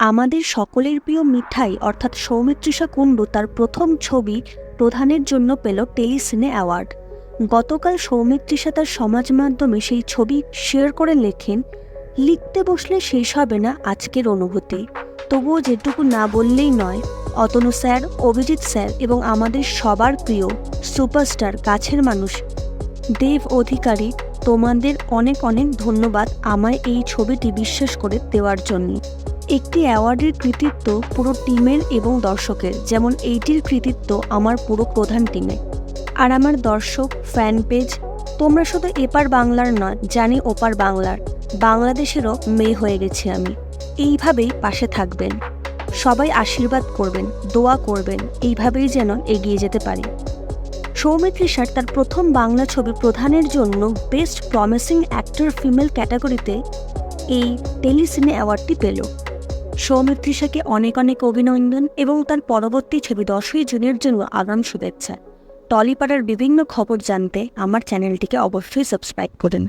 আমাদের সকলের প্রিয় মিঠাই অর্থাৎ সৌমিত্রিষা কুণ্ডু তার প্রথম ছবি প্রধানের জন্য পেল টেলিসিনে অ্যাওয়ার্ড। গতকাল সৌমিত্রিষা তার সমাজ মাধ্যমে সেই ছবি শেয়ার করে লেখেন, লিখতে বসলে শেষ হবে না আজকের অনুভূতি, তবুও যেটুকু না বললেই নয়। অতনু স্যার, অভিজিৎ স্যার এবং আমাদের সবার প্রিয় সুপারস্টার কাছের মানুষ দেব অধিকারী, তোমাদের অনেক অনেক ধন্যবাদ আমায় এই ছবিটি বিশ্বাস করে দেওয়ার জন্য। একটি অ্যাওয়ার্ডের কৃতিত্ব পুরো টিমের এবং দর্শকের, যেমন এইটির কৃতিত্ব আমার পুরো প্রধান টিমে। আর আমার দর্শক, ফ্যান পেজ, তোমরা শুধু এপার বাংলার নয়, জানি ওপার বাংলার, বাংলাদেশেরও মেয়ে হয়ে গেছি আমি। এইভাবেই পাশে থাকবেন, সবাই আশীর্বাদ করবেন, দোয়া করবেন, এইভাবেই যেন এগিয়ে যেতে পারি। সৌমিত্রিষার তার প্রথম বাংলা ছবি প্রধানের জন্য বেস্ট প্রমিসিং অ্যাক্টর ফিমেল ক্যাটাগরিতে এই টেলিসিনে অ্যাওয়ার্ডটি পেল। সৌমিত্রিষাকে অনেক অনেক অভিনন্দন এবং তার পরবর্তী ছবি 10ই জুনের জন্য আগাম শুভেচ্ছা। টলিপাড়ার বিভিন্ন খবর জানতে আমার চ্যানেলটিকে অবশ্যই সাবস্ক্রাইব করুন।